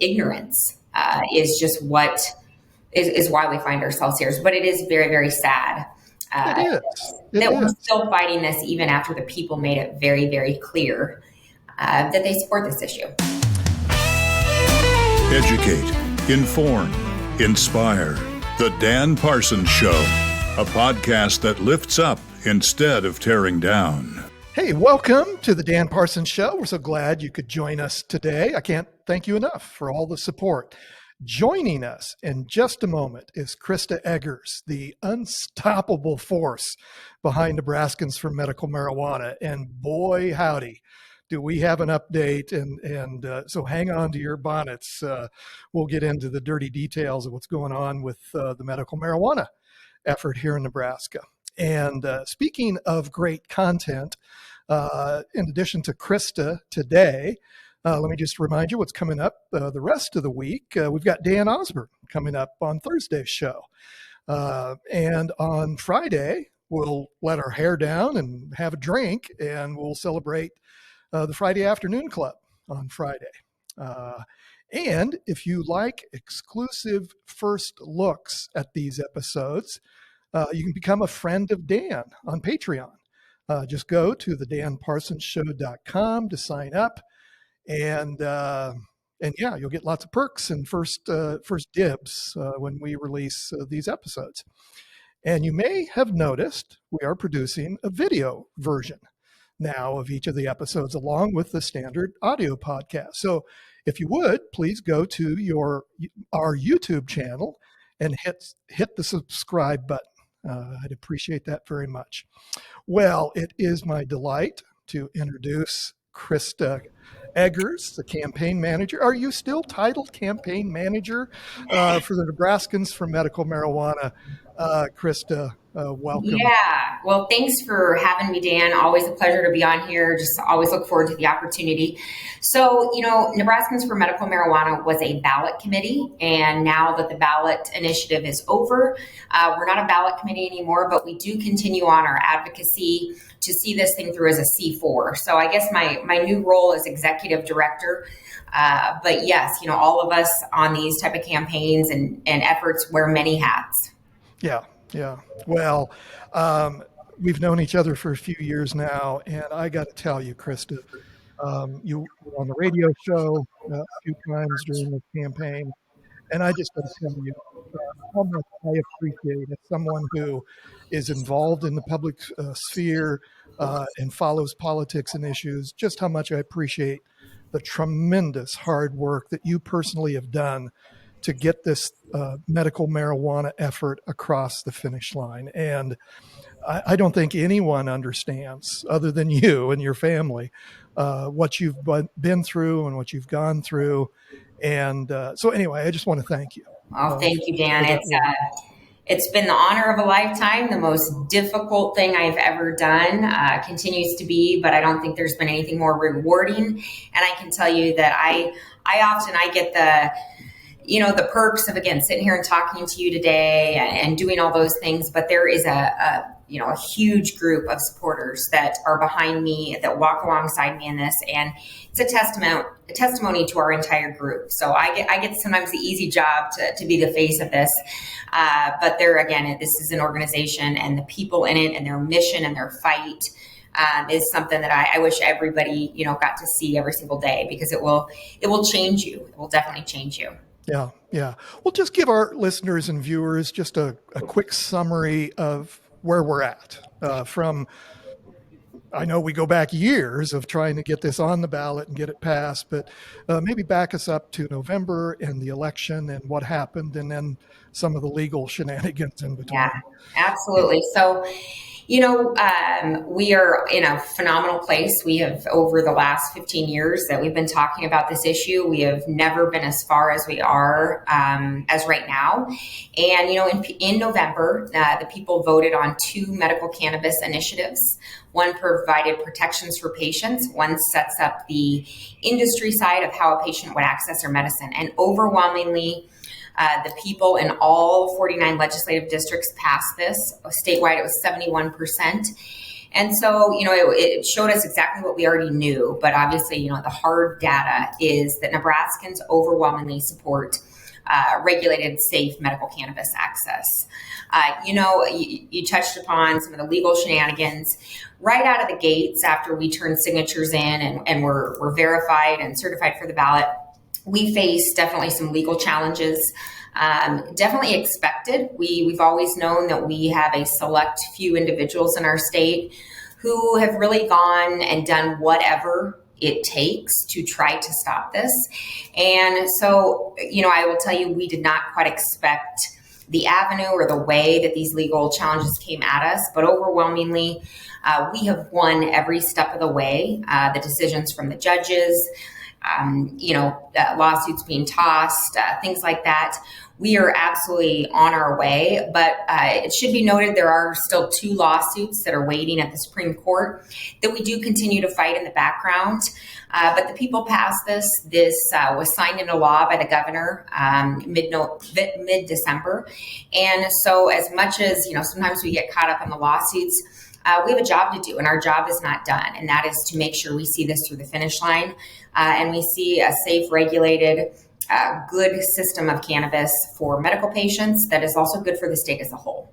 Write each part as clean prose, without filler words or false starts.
ignorance is just what is why we find ourselves here. But it is very, very sad that we're still fighting this even after the people made it very, very clear that they support this issue. Educate, inform, inspire. The Dan Parsons Show, a podcast that lifts up instead of tearing down. Hey, welcome to the Dan Parsons Show. We're so glad you could join us today. I can't thank you enough for all the support. Joining us in just a moment is Crista Eggers, the unstoppable force behind Nebraskans for medical marijuana. And boy, howdy, do we have an update. And so hang on to your bonnets. We'll get into the dirty details of what's going on with the medical marijuana effort here in Nebraska. And speaking of great content, in addition to Crista today, let me just remind you what's coming up the rest of the week. We've got Dan Osborne coming up on Thursday's show. And on Friday, we'll let our hair down and have a drink, and we'll celebrate the Friday Afternoon Club on Friday. And if you like exclusive first looks at these episodes, you can become a friend of Dan on Patreon. Just go to thedanparsonsshow.com to sign up. And yeah, you'll get lots of perks and first dibs when we release these episodes. And you may have noticed we are producing a video version now of each of the episodes along with the standard audio podcast. So if you would, please go to our YouTube channel and hit the subscribe button. I'd appreciate that very much. Well, it is my delight to introduce Crista Eggers, the campaign manager. Are you still titled campaign manager for the Nebraskans for medical marijuana? Crista, welcome. Yeah, well, thanks for having me, Dan. Always a pleasure to be on here. Just always look forward to the opportunity. So, Nebraskans for medical marijuana was a ballot committee. And now that the ballot initiative is over, we're not a ballot committee anymore, but we do continue on our advocacy to see this thing through as a C4. So I guess my new role is executive director. But yes, all of us on these type of campaigns and efforts wear many hats. Yeah. Well, we've known each other for a few years now, and I got to tell you, Crista, you were on the radio show a few times during the campaign, and I just got to tell you how much I appreciate as someone who is involved in the public sphere and follows politics and issues, just how much I appreciate the tremendous hard work that you personally have done to get this medical marijuana effort across the finish line. And I don't think anyone understands, other than you and your family, what you've been through and what you've gone through. And so anyway, I just want to thank you. Oh, thank you, Dan. It's been the honor of a lifetime, the most difficult thing I've ever done, continues to be, but I don't think there's been anything more rewarding. And I can tell you that I often get the perks of, again, sitting here and talking to you today and doing all those things. But there is a huge group of supporters that are behind me, that walk alongside me in this. And it's a testimony to our entire group. So I get sometimes the easy job to be the face of this. But this is an organization, and the people in it and their mission and their fight is something that I wish everybody, got to see every single day, because it will change you. It will definitely change you. Yeah. Well, just give our listeners and viewers just a quick summary of where we're at from. I know we go back years of trying to get this on the ballot and get it passed, but maybe back us up to November and the election and what happened, and then some of the legal shenanigans in between. Yeah, absolutely. So, we are in a phenomenal place. We have, over the last 15 years that we've been talking about this issue, we have never been as far as we are as right now. And, in November, the people voted on 2 medical cannabis initiatives. One provided protections for patients. One sets up the industry side of how a patient would access their medicine. And overwhelmingly, the people in all 49 legislative districts passed this. Statewide, it was 71%. And so, it showed us exactly what we already knew. But obviously, the hard data is that Nebraskans overwhelmingly support regulated, safe medical cannabis access. You touched upon some of the legal shenanigans right out of the gates after we turned signatures in and were verified and certified for the ballot. We faced definitely some legal challenges. Definitely expected. We've always known that we have a select few individuals in our state who have really gone and done whatever it takes to try to stop this. And so, I will tell you, we did not quite expect the avenue or the way that these legal challenges came at us, but overwhelmingly, we have won every step of the way. The decisions from the judges, lawsuits being tossed, things like that. We are absolutely on our way, but it should be noted there are still 2 lawsuits that are waiting at the Supreme Court that we do continue to fight in the background. But the people passed this. This was signed into law by the governor mid-December. And so as much as, sometimes we get caught up in the lawsuits, we have a job to do, and our job is not done. And that is to make sure we see this through the finish line and we see a safe, regulated, good system of cannabis for medical patients that is also good for the state as a whole.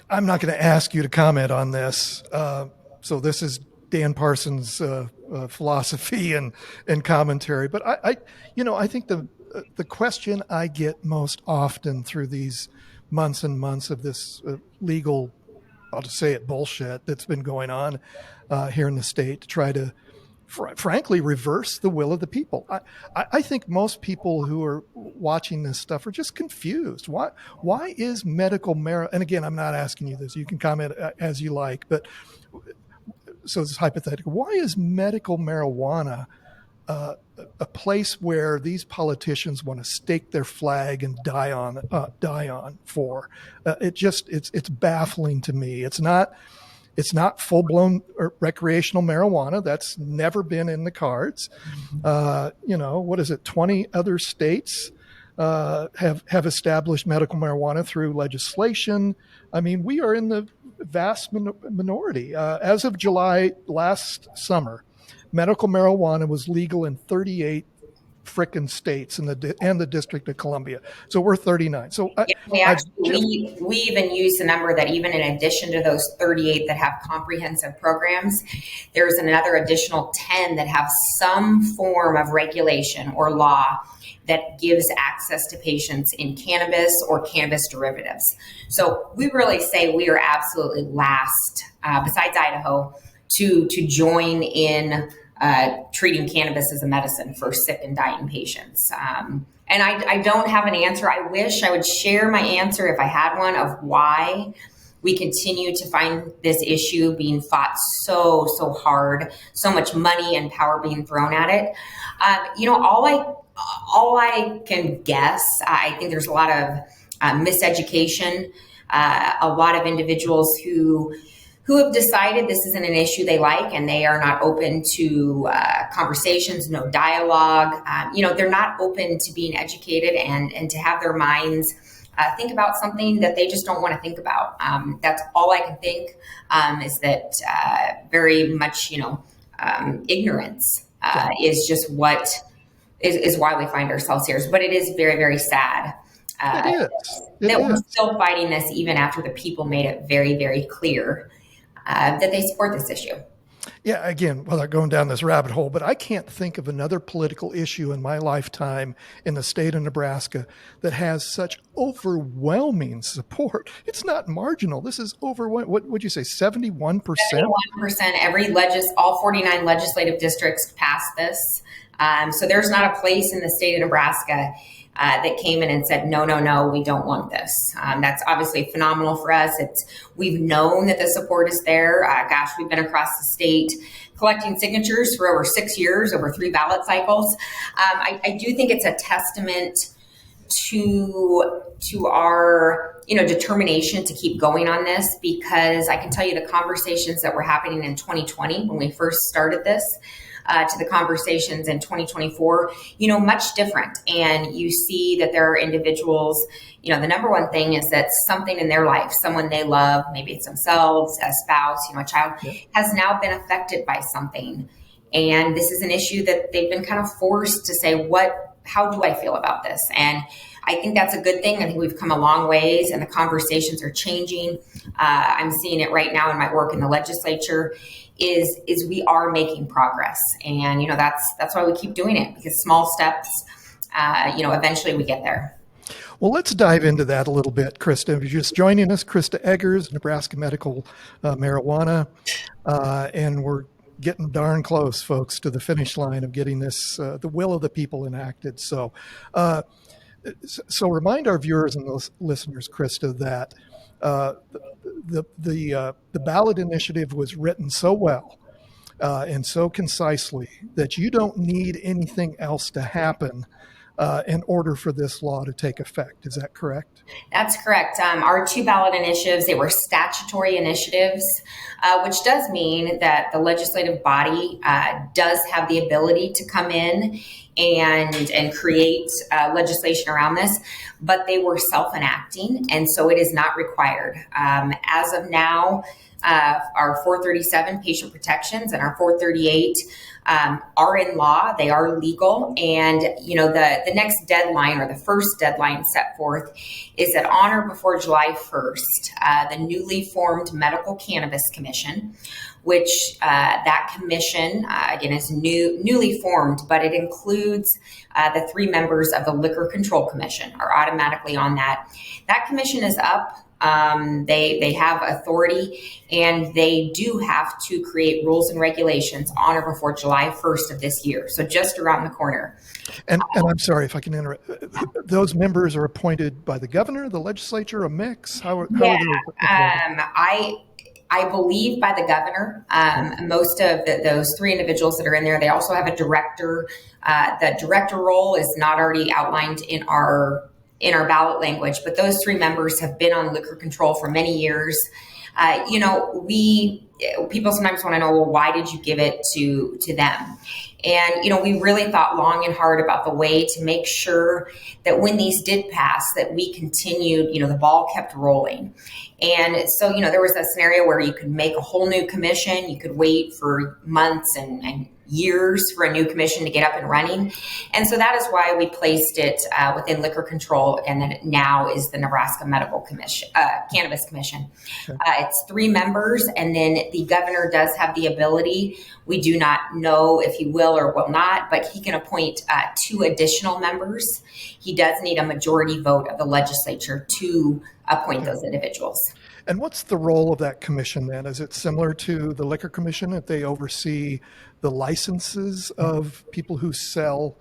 I'm not going to ask you to comment on this. So this is Dan Parsons' philosophy and commentary. But I think the question I get most often through these months and months of this legal, I'll just say it, bullshit that's been going on here in the state to try to frankly reverse the will of the people. I think most people who are watching this stuff are just confused. Why is medical marijuana, and again, I'm not asking you this, you can comment as you like, but so it's hypothetical. Why is medical marijuana a place where these politicians want to stake their flag and die on for? It's baffling to me. It's not full-blown recreational marijuana. That's never been in the cards. What is it? 20 other states have established medical marijuana through legislation. I mean, we are in the vast minority. As of July last summer, medical marijuana was legal in 38 frickin' states and the District of Columbia. So we're 39. So we even use the number that even in addition to those 38 that have comprehensive programs, there's another additional 10 that have some form of regulation or law that gives access to patients in cannabis or cannabis derivatives. So we really say we are absolutely last, besides Idaho, to join in treating cannabis as a medicine for sick and dying patients. And I don't have an answer. I wish I would share my answer if I had one of why we continue to find this issue being fought so hard, so much money and power being thrown at it. All I can guess, I think there's a lot of miseducation, a lot of individuals who have decided this isn't an issue they like and they are not open to conversations, no dialogue. They're not open to being educated and to have their minds think about something that they just don't want to think about. That's all I can think is that very much, ignorance is just what is why we find ourselves here. But it is very, very sad we're still fighting this even after the people made it very, very clear that they support this issue. Yeah, again, without going down this rabbit hole, but I can't think of another political issue in my lifetime in the state of Nebraska that has such overwhelming support. It's not marginal. This is overwhelming. What would you say, 71%? 71%. All 49 legislative districts passed this. So there's not a place in the state of Nebraska that came in and said, no, we don't want this. That's obviously phenomenal for us. We've known that the support is there. We've been across the state collecting signatures for over 6 years, over 3 ballot cycles. I do think it's a testament to our determination to keep going on this, because I can tell you the conversations that were happening in 2020 when we first started this, to the conversations in 2024, much different. And you see that there are individuals, the number one thing is that something in their life, someone they love, maybe it's themselves, a spouse, a child, has now been affected by something. And this is an issue that they've been kind of forced to say, how do I feel about this? And I think that's a good thing. I think we've come a long ways and the conversations are changing. I'm seeing it right now in my work in the legislature is we are making progress. And, that's why we keep doing it, because small steps, eventually we get there. Well, let's dive into that a little bit, Crista. If you're just joining us, Crista Eggers, Nebraska Medical Marijuana, and we're getting darn close, folks, to the finish line of getting this, the will of the people enacted. So remind our viewers and listeners, Crista, that the ballot initiative was written so well and so concisely that you don't need anything else to happen in order for this law to take effect. Is that correct? That's correct. Our two ballot initiatives, they were statutory initiatives, which does mean that the legislative body does have the ability to come in and create legislation around this, but they were self-enacting, and so it is not required. As of now, our 437 patient protections and our 438 are in law. They are legal. And, the next deadline, or the first deadline set forth, is that on or before July 1st, the newly formed Medical Cannabis Commission, which that commission, again, is newly formed, but it includes the 3 members of the Liquor Control Commission are automatically on that. That commission is up. They have authority, and they do have to create rules and regulations on or before July 1st of this year. So just around the corner. And I'm sorry if I can interrupt. Those members are appointed by the governor, the legislature, a mix? How are they? I believe by the governor. Most of those 3 individuals that are in there, they also have a director. The director role is not already outlined in our ballot language, but those 3 members have been on liquor control for many years. People sometimes want to know, well, why did you give it to them? And, we really thought long and hard about the way to make sure that when these did pass, that we continued, the ball kept rolling. And so, there was a scenario where you could make a whole new commission. You could wait for months and years for a new commission to get up and running. And so that is why we placed it within liquor control, and that it now is the Nebraska Medical Commission, Cannabis Commission. Okay. It's 3 members, and then the governor does have the ability, we do not know if he will or will not, but he can appoint 2 additional members. He does need a majority vote of the legislature to appoint those individuals. And what's the role of that commission then? Is it similar to the Liquor Commission if they oversee the licenses of people who sell,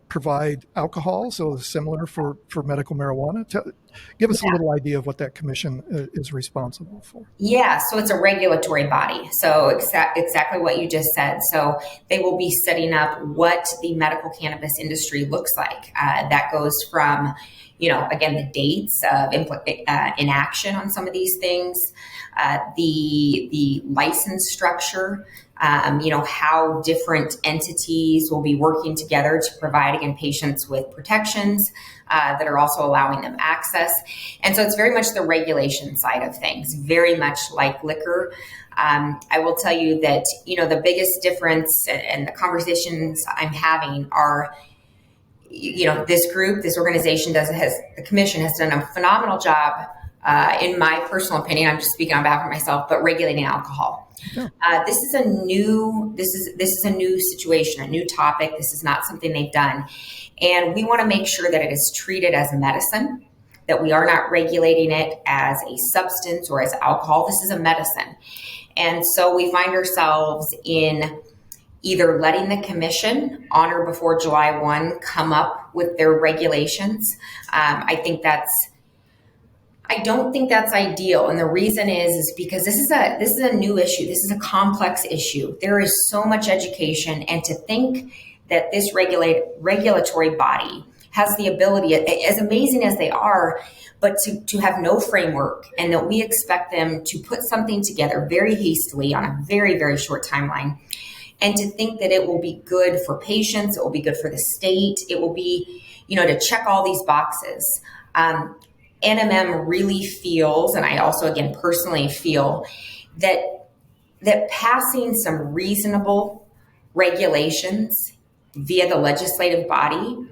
provide alcohol? So similar for medical marijuana? Give us a little idea of what that commission is responsible for. Yeah, so it's a regulatory body. So exactly what you just said. So they will be setting up what the medical cannabis industry looks like. That goes from again, the dates of inaction on some of these things, the license structure, how different entities will be working together to provide, again, patients with protections that are also allowing them access. And so it's very much the regulation side of things, very much like liquor. I will tell you that, the biggest difference and the conversations I'm having are, this organization the commission has done a phenomenal job, in my personal opinion. I'm just speaking on behalf of myself, but regulating alcohol. Sure. This is a new situation, a new topic. This is not something they've done. And we want to make sure that it is treated as medicine, that we are not regulating it as a substance or as alcohol. This is a medicine. And so we find ourselves in either letting the commission on or before July 1 come up with their regulations. I don't think that's ideal. And the reason is because this is a new issue. This is a complex issue. There is so much education, and to think that this regulatory body has the ability, as amazing as they are, but to have no framework, and that we expect them to put something together very hastily on a very, very short timeline. And to think that it will be good for patients, it will be good for the state, it will be, to check all these boxes. NMM really feels, and I also, again, personally feel that passing some reasonable regulations via the legislative body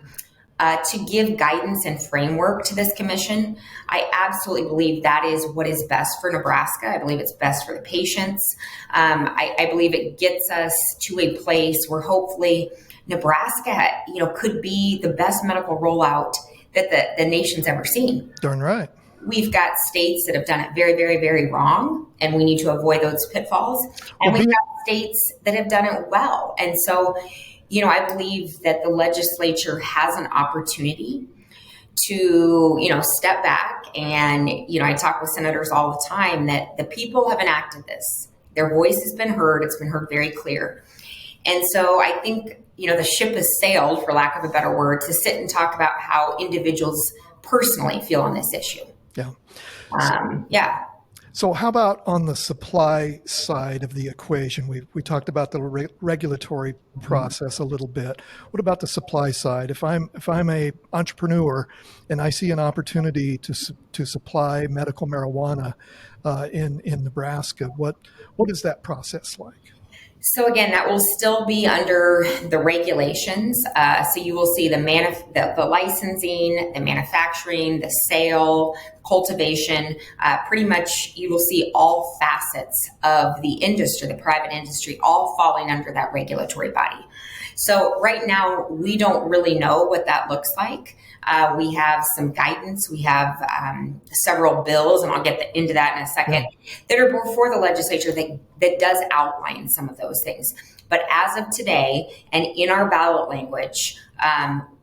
to give guidance and framework to this commission, I absolutely believe that is what is best for Nebraska. I believe it's best for the patients. I believe it gets us to a place where hopefully Nebraska, could be the best medical rollout that the nation's ever seen. Darn right. We've got states that have done it very, very, very wrong, and we need to avoid those pitfalls. And we've got states that have done it well. And so, I believe that the legislature has an opportunity to, step back. And, I talk with senators all the time that the people have enacted this. Their voice has been heard. It's been heard very clear. And so I think, the ship has sailed, for lack of a better word, to sit and talk about how individuals personally feel on this issue. Yeah. So how about on the supply side of the equation? We talked about the regulatory process a little bit. What about the supply side? If I'm a entrepreneur and I see an opportunity to supply medical marijuana in Nebraska, what is that process like? So again, that will still be under the regulations. So you will see the licensing, the manufacturing, the sale, cultivation. Pretty much, you will see all facets of the industry, the private industry, all falling under that regulatory body. So right now, we don't really know what that looks like. We have some guidance. We have several bills, and I'll get into that in a second, that are before the legislature that does outline some of those things. But as of today, and in our ballot language,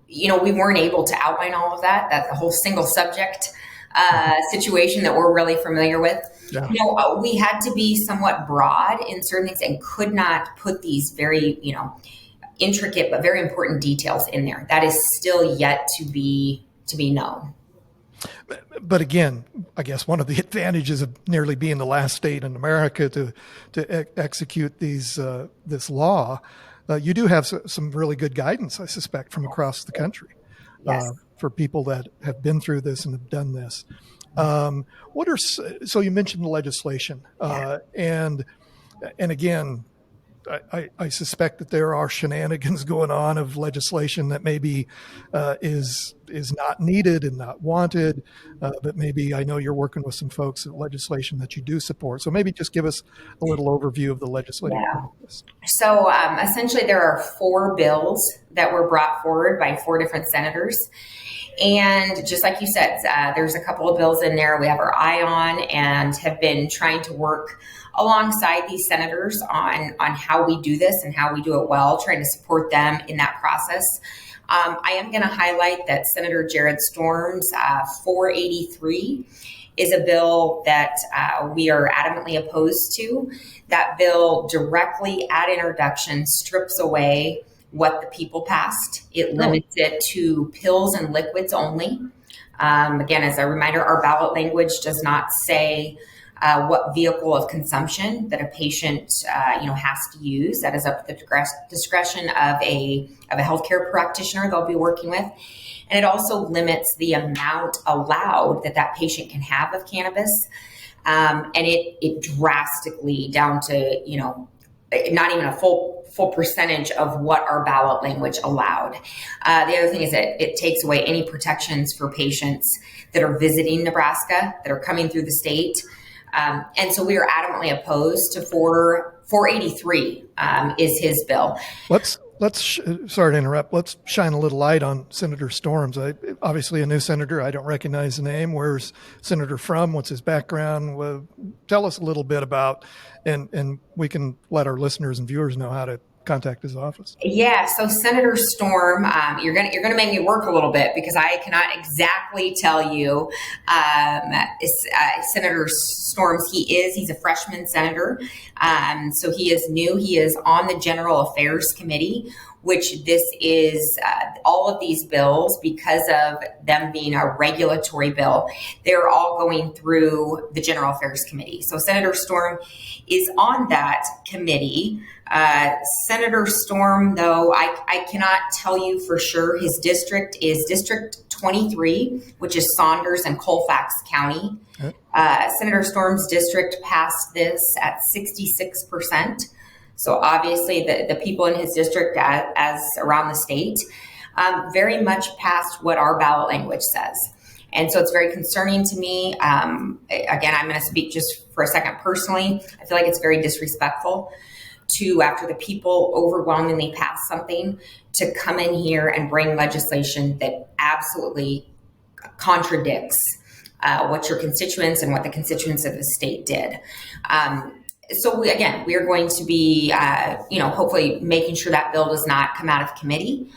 we weren't able to outline all of that. That's the whole single subject situation that we're really familiar with. Yeah. We had to be somewhat broad in certain things and could not put these very, intricate but very important details in there. That is still yet to be known. But again, I guess one of the advantages of nearly being the last state in America to execute this law, you do have some really good guidance, I suspect, from across the country. Yes. For people that have been through this and have done this. So you mentioned the legislation, and again, I suspect that there are shenanigans going on of legislation that maybe is not needed and not wanted, but maybe I know you're working with some folks at legislation that you do support. So maybe just give us a little overview of the legislative process. So essentially there are 4 bills that were brought forward by 4 different senators. And just like you said, there's a couple of bills in there we have our eye on and have been trying to work alongside these senators on how we do this and how we do it well, trying to support them in that process. I am going to highlight that Senator Jared Storm's 483 is a bill that we are adamantly opposed to. That bill directly at introduction strips away what the people passed. It limits it to pills and liquids only. Again, as a reminder, our ballot language does not say what vehicle of consumption that a patient has to use. That is up to the discretion of a healthcare practitioner they'll be working with. And it also limits the amount allowed that patient can have of cannabis. And it drastically down to, not even a full percentage of what our ballot language allowed. The other thing is that it takes away any protections for patients that are visiting Nebraska, that are coming through the state. And so we are adamantly opposed to 483 is his bill. Sorry to interrupt. Let's shine a little light on Senator Storms. Obviously a new senator. I don't recognize the name. Where's Senator from? What's his background? Well, tell us a little bit about, and we can let our listeners and viewers know how to contact his office. Yeah, so Senator Storm, you're gonna make me work a little bit because I cannot exactly tell you Senator Storm's. He's a freshman senator, so he is new. He is on the General Affairs Committee, which this is all of these bills, because of them being a regulatory bill, they're all going through the General Affairs Committee. So Senator Storm is on that committee. Senator Storm, though, I cannot tell you for sure. His district is District 23, which is Saunders and Colfax County. Senator Storm's district passed this at 66%. So obviously the people in his district, as around the state, very much passed what our ballot language says. And so it's very concerning to me. Again, I'm going to speak just for a second personally. I feel like it's very disrespectful to, after the people overwhelmingly pass something, to come in here and bring legislation that absolutely contradicts what your constituents and what the constituents of the state did. So we are going to be, hopefully making sure that bill does not come out of committee.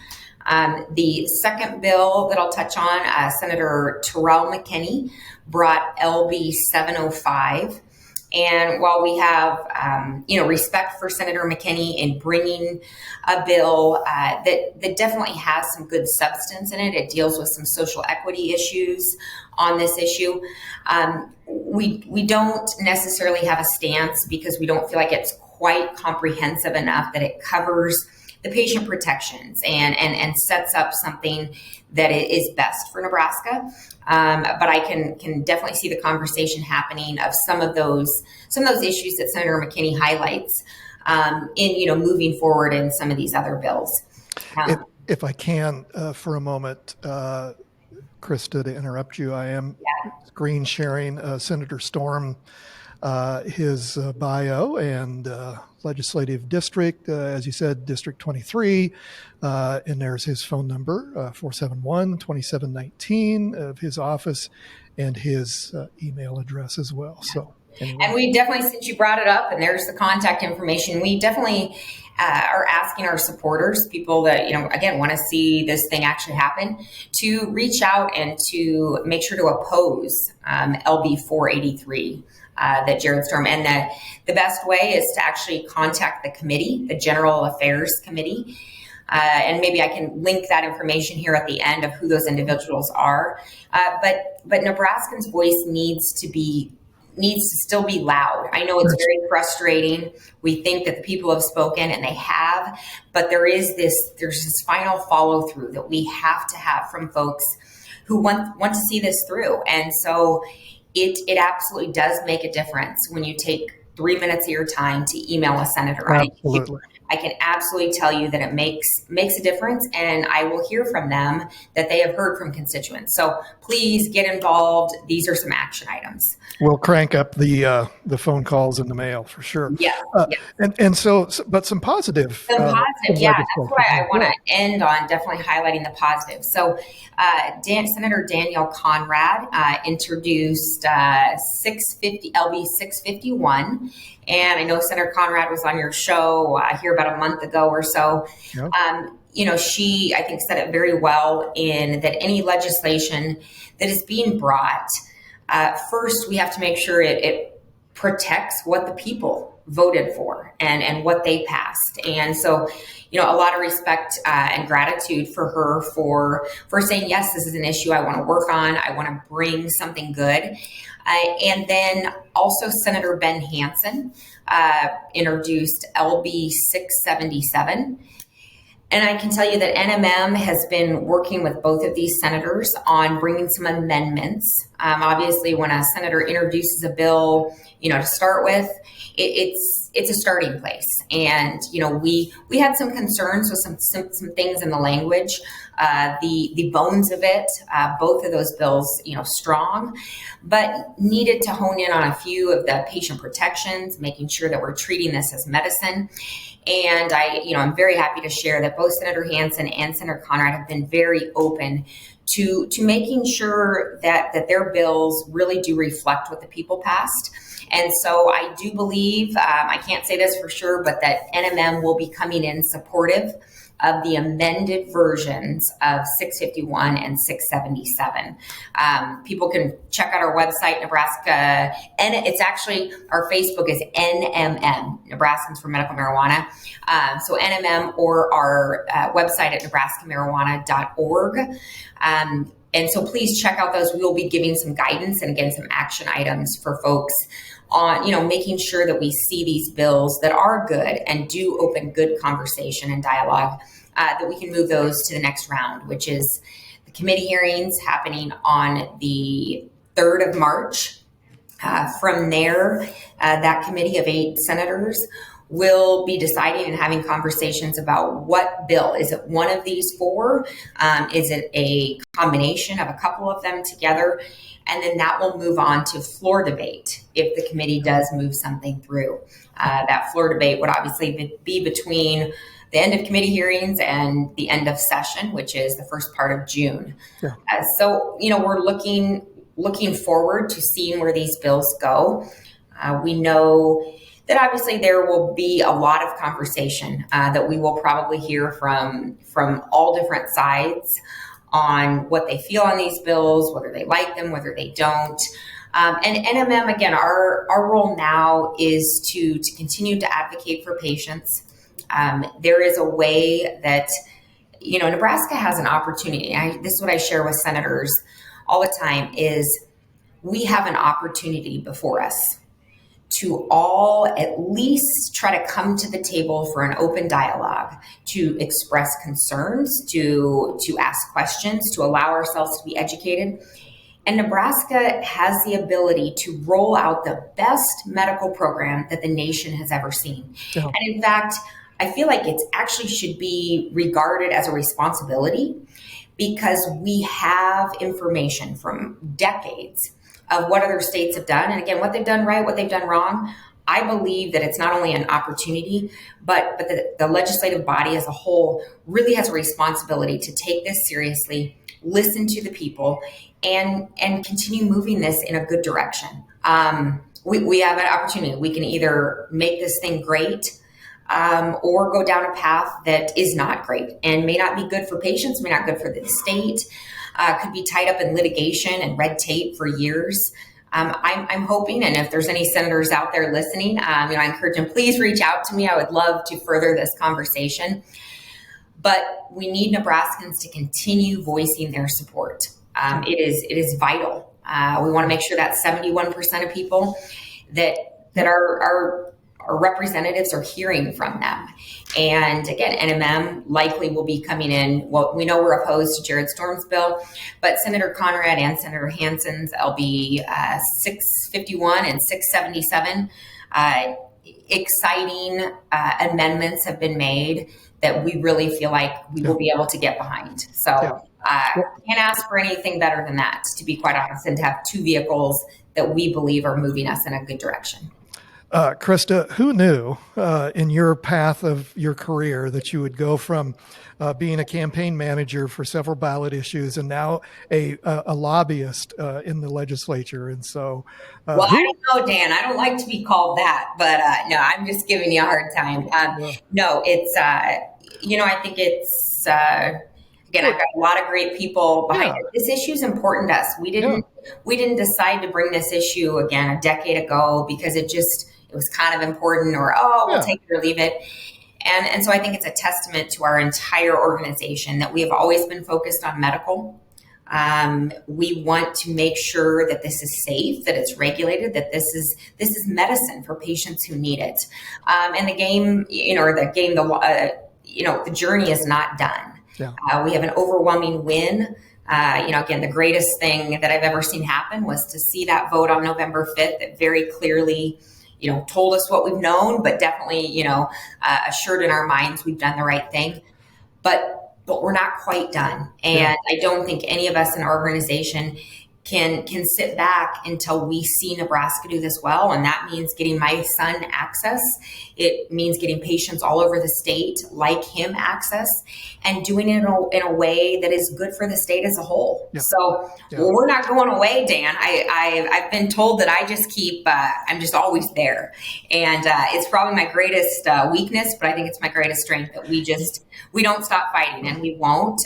The second bill that I'll touch on, Senator Terrell McKinney brought LB 705. And while we have, respect for Senator McKinney in bringing a bill that definitely has some good substance in it, it deals with some social equity issues on this issue. We don't necessarily have a stance because we don't feel like it's quite comprehensive enough that it covers the patient protections and sets up something that is best for Nebraska. But I can definitely see the conversation happening of some of those issues that Senator McKinney highlights in moving forward in some of these other bills. If I can, for a moment, Crista, to interrupt you, I am screen sharing Senator Storm, his bio and legislative district, as you said, District 23, and there's his phone number, 471-2719 of his office, and his email address as well. So, anyway. And we definitely, since you brought it up, and there's the contact information, we definitely are asking our supporters, people that, again, want to see this thing actually happen, to reach out and to make sure to oppose LB 483. That Jared Storm, and the best way is to actually contact the committee, the General Affairs Committee, and maybe I can link that information here at the end of who those individuals are. But Nebraskans' voice needs to still be loud. I know it's very frustrating. We think that the people have spoken, and they have, but there's this final follow through that we have to have from folks who want to see this through, and so. It absolutely does make a difference when you take 3 minutes of your time to email a senator. Absolutely. I can absolutely tell you that it makes a difference, and I will hear from them that they have heard from constituents. So please get involved. These are some action items. We'll crank up the phone calls in the mail for sure. Yeah. And so, but some positive. That's why I want to end on definitely highlighting the positive. So Senator Danielle Conrad introduced LB 651. And I know Senator Conrad was on your show here about a month ago or so. Yep. She, I think, said it very well in that any legislation that is being brought, first we have to make sure it protects what the people voted for and what they passed. And so, a lot of respect and gratitude for her for saying, yes, this is an issue I want to work on. I want to bring something good. And then also Senator Ben Hansen introduced LB 677. And I can tell you that NMM has been working with both of these senators on bringing some amendments. Obviously, when a senator introduces a bill, to start with, it's a starting place. And, we had some concerns with some things in the language, the bones of it, both of those bills, strong, but needed to hone in on a few of the patient protections, making sure that we're treating this as medicine. And I'm very happy to share that both Senator Hansen and Senator Conrad have been very open to making sure that their bills really do reflect what the people passed. And so I do believe, I can't say this for sure, but that NMM will be coming in supportive of the amended versions of 651 and 677. People can check out our website, Nebraska, and it's actually, our Facebook is NMM, Nebraskans for Medical Marijuana. So NMM, or our website at nebraskamarijuana.org. And so please check out those. We will be giving some guidance and again, some action items for folks on, making sure that we see these bills that are good and do open good conversation and dialogue, that we can move those to the next round, which is the committee hearings happening on the 3rd of March. From there, that committee of 8 senators will be deciding and having conversations about what bill. Is it one of these 4? Is it a combination of a couple of them together? And then that will move on to floor debate if the committee does move something through. That floor debate would obviously be between the end of committee hearings and the end of session, which is the first part of June. Yeah. So, we're looking forward to seeing where these bills go. We know that obviously there will be a lot of conversation that we will probably hear from all different sides on what they feel on these bills, whether they like them, whether they don't. And NMM, again, our role now is to continue to advocate for patients. There is a way that, Nebraska has an opportunity. This is what I share with senators all the time, is we have an opportunity before us to all at least try to come to the table for an open dialogue, to express concerns, to ask questions, to allow ourselves to be educated. And Nebraska has the ability to roll out the best medical program that the nation has ever seen. Yeah. And in fact, I feel like it actually should be regarded as a responsibility, because we have information from decades of what other states have done. And again, what they've done right, what they've done wrong. I believe that it's not only an opportunity, but the legislative body as a whole really has a responsibility to take this seriously, listen to the people, and continue moving this in a good direction. We have an opportunity. We can either make this thing great, or go down a path that is not great and may not be good for patients, may not be good for the state, could be tied up in litigation and red tape for years. I'm hoping, and if there's any senators out there listening, I encourage them, please reach out to me. I would love to further this conversation. But we need Nebraskans to continue voicing their support. It is vital. We want to make sure that 71% of people that our representatives are hearing from them. And again, NMM likely will be coming in. Well, we know we're opposed to Jared Storm's bill, but Senator Conrad and Senator Hansen's LB 651 and 677, exciting amendments have been made that we really feel like we will be able to get behind. So can't ask for anything better than that, to be quite honest, and to have 2 vehicles that we believe are moving us in a good direction. Crista, who knew in your path of your career that you would go from being a campaign manager for several ballot issues and now a lobbyist in the legislature? And so, I don't know, Dan. I don't like to be called that, but no, I'm just giving you a hard time. No, it's I think it's again, I've got a lot of great people behind it. This issue is important to us. We didn't decide to bring this issue again a decade ago because it was kind of important, or we'll take it or leave it. And so I think it's a testament to our entire organization that we have always been focused on medical. We want to make sure that this is safe, that it's regulated, that this is medicine for patients who need it. And the journey is not done. Yeah. We have an overwhelming win. Again, the greatest thing that I've ever seen happen was to see that vote on November 5th that very clearly told us what we've known, but definitely, assured in our minds we've done the right thing. But we're not quite done. And I don't think any of us in our organization can sit back until we see Nebraska do this well. And that means getting my son access. It means getting patients all over the state like him access, and doing it in a way that is good for the state as a whole. Yeah. So we're not going away, Dan. I've been told that I just keep, I'm just always there. And it's probably my greatest weakness, but I think it's my greatest strength that we don't stop fighting, and we won't.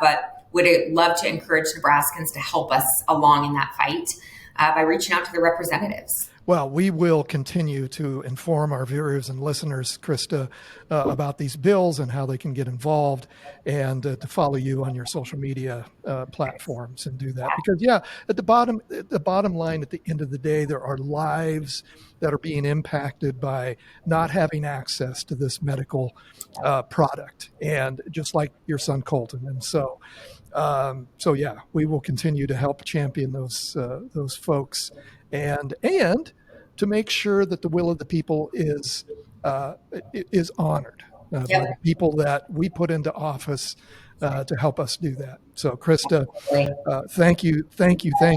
But would love to encourage Nebraskans to help us along in that fight by reaching out to the representatives. Well, we will continue to inform our viewers and listeners, Crista, about these bills and how they can get involved, and to follow you on your social media platforms and do that. Because, at the bottom line, at the end of the day, there are lives that are being impacted by not having access to this medical product, and just like your son Colton. And so we will continue to help champion those folks, and to make sure that the will of the people is honored by the people that we put into office to help us do that. So, Crista, thank you. It's a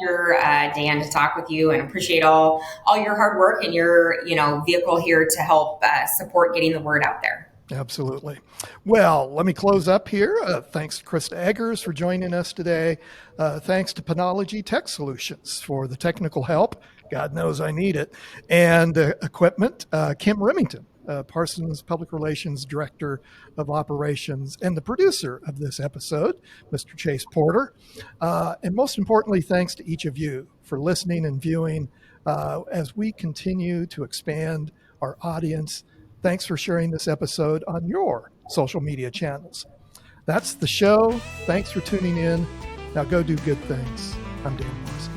pleasure, Dan, to talk with you, and appreciate all your hard work and your vehicle here to help support getting the word out there. Absolutely. Well, let me close up here. Thanks to Crista Eggers for joining us today. Thanks to Penology Tech Solutions for the technical help. God knows I need it. And equipment, Kim Remington, Parsons Public Relations Director of Operations, and the producer of this episode, Mr. Chase Porter. And most importantly, thanks to each of you for listening and viewing as we continue to expand our audience. Thanks for sharing this episode on your social media channels. That's the show. Thanks for tuning in. Now go do good things. I'm Dan Parsons.